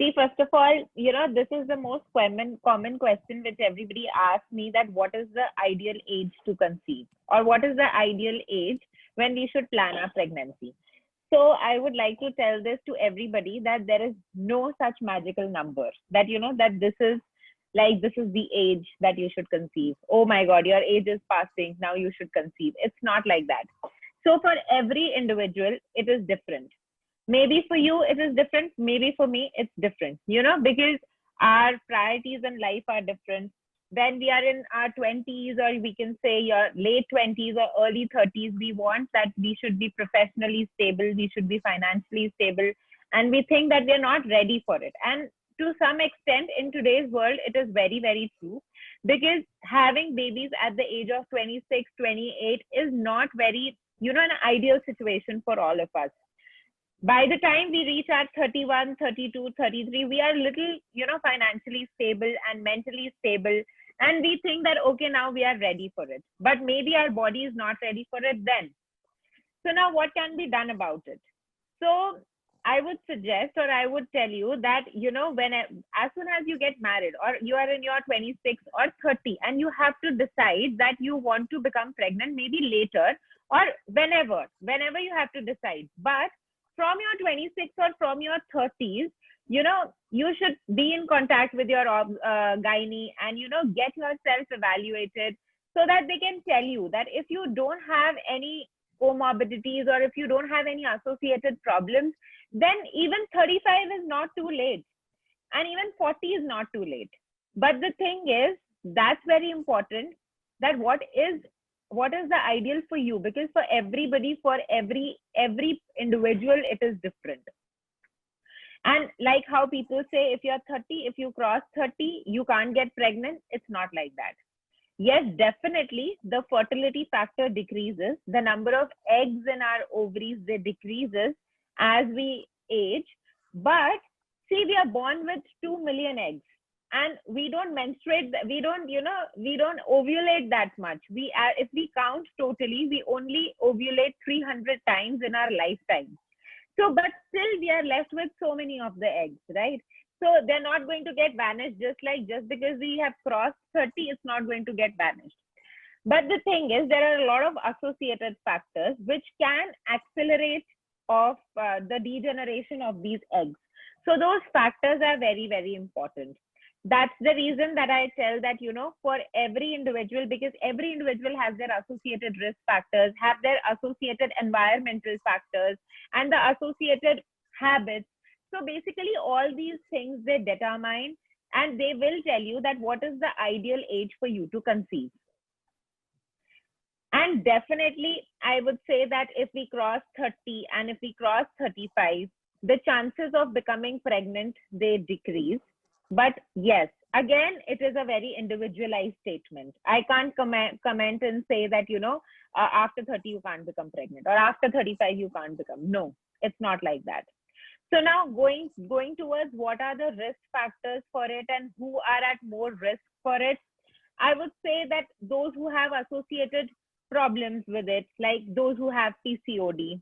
See, first of all, this is the most common question which everybody asks me, that what is the ideal age to conceive, or what is the ideal age when we should plan our pregnancy. So I would like to tell this to everybody, that there is no such magical number that, that this is the age that you should conceive. Oh my God, your age is passing. Now you should conceive. It's not like that. So for every individual, it is different. Maybe for you it is different, maybe for me it's different, because our priorities in life are different. When we are in our 20s, or we can say your late 20s or early 30s, we want that we should be professionally stable, we should be financially stable, and we think that we are not ready for it. And to some extent in today's world it is very, very true, because having babies at the age of 26, 28 is not very, an ideal situation for all of us. By the time we reach our 31, 32, 33, we are little, financially stable and mentally stable. And we think that, okay, now we are ready for it. But maybe our body is not ready for it then. So now what can be done about it? So I would suggest, or I would tell you that, as soon as you get married, or you are in your 26 or 30, and you have to decide that you want to become pregnant, maybe later or whenever you have to decide. But from your 26 or from your 30s, you should be in contact with your gynae and, get yourself evaluated, so that they can tell you that if you don't have any comorbidities, or if you don't have any associated problems, then even 35 is not too late, and even 40 is not too late. But the thing is, that's very important, that what is the ideal for you, because for everybody, for every individual, it is different. And like how people say, if you're 30, if you cross 30, you can't get pregnant, it's not like that. Yes, definitely the fertility factor decreases, the number of eggs in our ovaries, they decreases as we age. But see, we are born with 2 million eggs, and we don't menstruate, we don't ovulate that much. If we count totally, we only ovulate 300 times in our lifetime. So, but still we are left with so many of the eggs, right? So they're not going to get vanished, just because we have crossed 30, it's not going to get vanished. But the thing is, there are a lot of associated factors which can accelerate of the degeneration of these eggs. So those factors are very, very important. That's the reason that I tell that, for every individual, because every individual has their associated risk factors, have their associated environmental factors, and the associated habits. So basically all these things, they determine, and they will tell you that what is the ideal age for you to conceive. And definitely I would say that if we cross 30 and if we cross 35, the chances of becoming pregnant, they decrease. But yes, again, it is a very individualized statement. I can't comment and say that, after 30 you can't become pregnant, or after 35 you can't become. No, it's not like that. So now going towards what are the risk factors for it and who are at more risk for it, I would say that those who have associated problems with it, like those who have PCOD,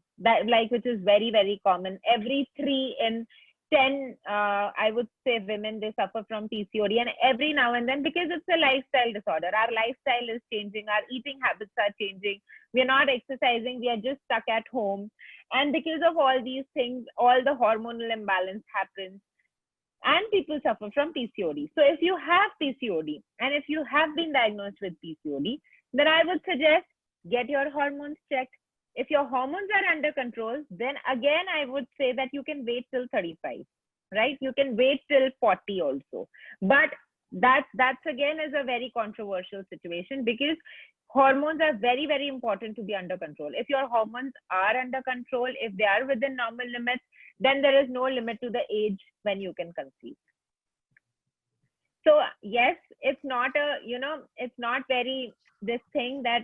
which is very, very common. Every 3 in 10, I would say, women, they suffer from PCOD, and every now and then, because it's a lifestyle disorder, our lifestyle is changing, our eating habits are changing, we're not exercising, we are just stuck at home, and because of all these things, all the hormonal imbalance happens, and people suffer from PCOD. So if you have PCOD, and if you have been diagnosed with PCOD, then I would suggest get your hormones checked. If your hormones are under control, then again, I would say that you can wait till 35, right? You can wait till 40 also. But that's again is a very controversial situation, because hormones are very, very important to be under control. If your hormones are under control, if they are within normal limits, then there is no limit to the age when you can conceive. So yes, it's not it's not very this thing that,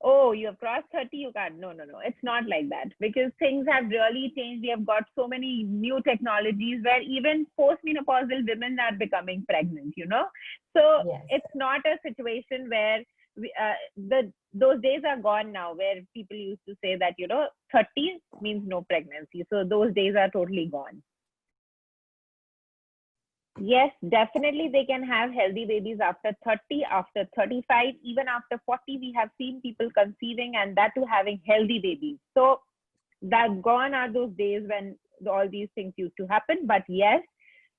oh, you have crossed 30, you can't. No. It's not like that, because things have really changed. We have got so many new technologies where even postmenopausal women are becoming pregnant, So yes, it's not a situation where those days are gone now, where people used to say that, 30 means no pregnancy. So those days are totally gone. Yes, definitely they can have healthy babies after 30, after 35, even after 40. We have seen people conceiving and that too having healthy babies. So that gone are those days when all these things used to happen. But yes,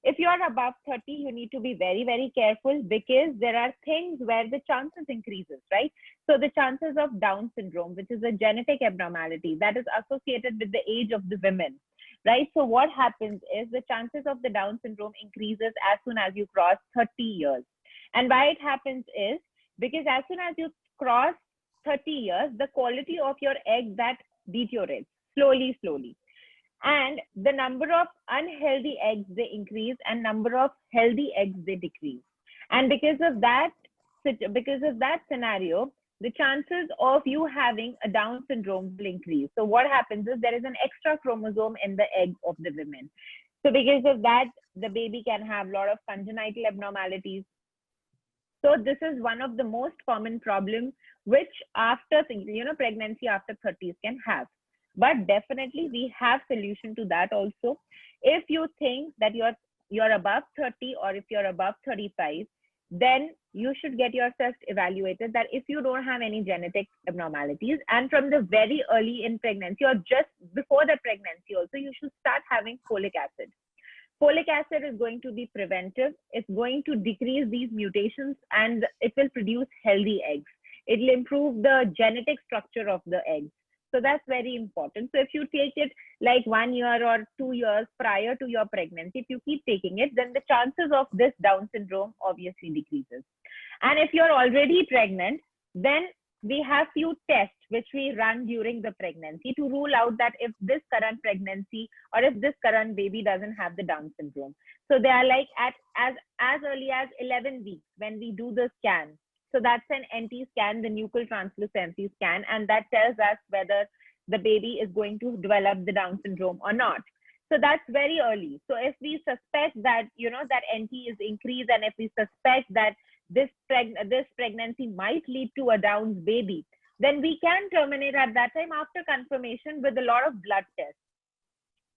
if you are above 30, you need to be very, very careful because there are things where the chances increases, right? So the chances of Down syndrome, which is a genetic abnormality that is associated with the age of the women, right? So what happens is the chances of the Down syndrome increases as soon as you cross 30 years. And why it happens is because as soon as you cross 30 years, the quality of your egg that deteriorates slowly, slowly, and the number of unhealthy eggs they increase and number of healthy eggs they decrease. And because of that scenario, the chances of you having a Down syndrome will increase. So what happens is there is an extra chromosome in the egg of the women. So because of that, the baby can have a lot of congenital abnormalities. So this is one of the most common problems which after pregnancy after 30s can have. But definitely we have solution to that also. If you think that you're above 30 or if you're above 35, then you should get yourself evaluated that if you don't have any genetic abnormalities, and from the very early in pregnancy or just before the pregnancy also, you should start having folic acid. Folic acid is going to be preventive. It's going to decrease these mutations and it will produce healthy eggs. It will improve the genetic structure of the eggs. So that's very important. So if you take it like 1 year or 2 years prior to your pregnancy, if you keep taking it, then the chances of this Down syndrome obviously decreases. And if you're already pregnant, then we have few tests which we run during the pregnancy to rule out that if this current pregnancy or if this current baby doesn't have the Down syndrome. So they are like at as early as 11 weeks when we do the scan. So that's an NT scan, the nuchal translucency scan, and that tells us whether the baby is going to develop the Down syndrome or not. So that's very early. So if we suspect that that NT is increased, and if we suspect that this pregnancy might lead to a Down's baby, then we can terminate at that time after confirmation with a lot of blood tests.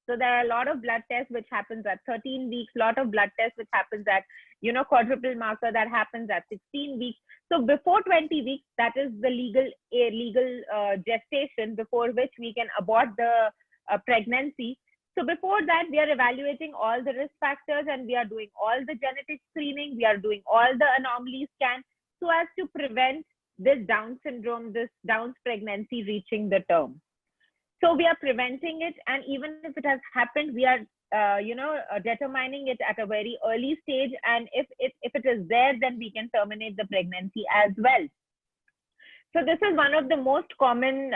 So there are a lot of blood tests which happens at 13 weeks, lot of blood tests which happens at quadruple marker that happens at 16 weeks. So before 20 weeks, that is the legal gestation before which we can abort the pregnancy. So before that, we are evaluating all the risk factors and we are doing all the genetic screening. We are doing all the anomaly scan so as to prevent this Down syndrome, this Down's pregnancy reaching the term. So we are preventing it, and even if it has happened, we are determining it at a very early stage, and if it is there, then we can terminate the pregnancy as well. So this is one of the most common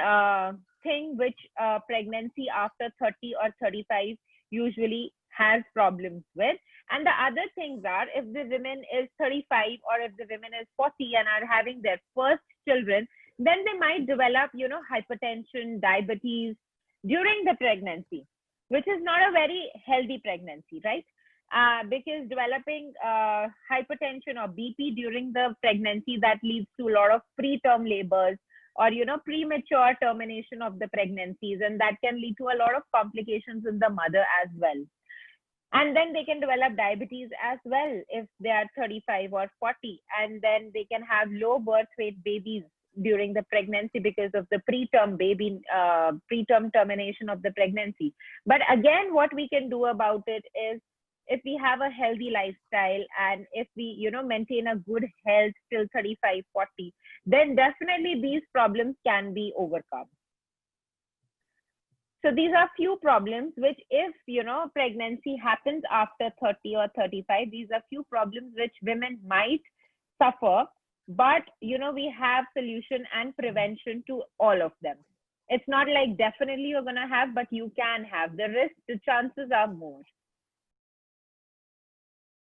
thing which pregnancy after 30 or 35 usually has problems with. And the other things are, if the women is 35 or if the women is 40 and are having their first children, then they might develop hypertension, diabetes during the pregnancy, which is not a very healthy pregnancy, right? Because developing hypertension or BP during the pregnancy, that leads to a lot of preterm labors or premature termination of the pregnancies, and that can lead to a lot of complications in the mother as well. And then they can develop diabetes as well if they are 35 or 40, and then they can have low birth weight babies during the pregnancy because of the preterm termination of the pregnancy. But again, what we can do about it is, if we have a healthy lifestyle and if we maintain a good health till 35, 40, then definitely these problems can be overcome. So these are few problems which, if pregnancy happens after 30 or 35, these are few problems which women might suffer, but we have solution and prevention to all of them. It's not like definitely you're going to have, but you can have. The chances are more.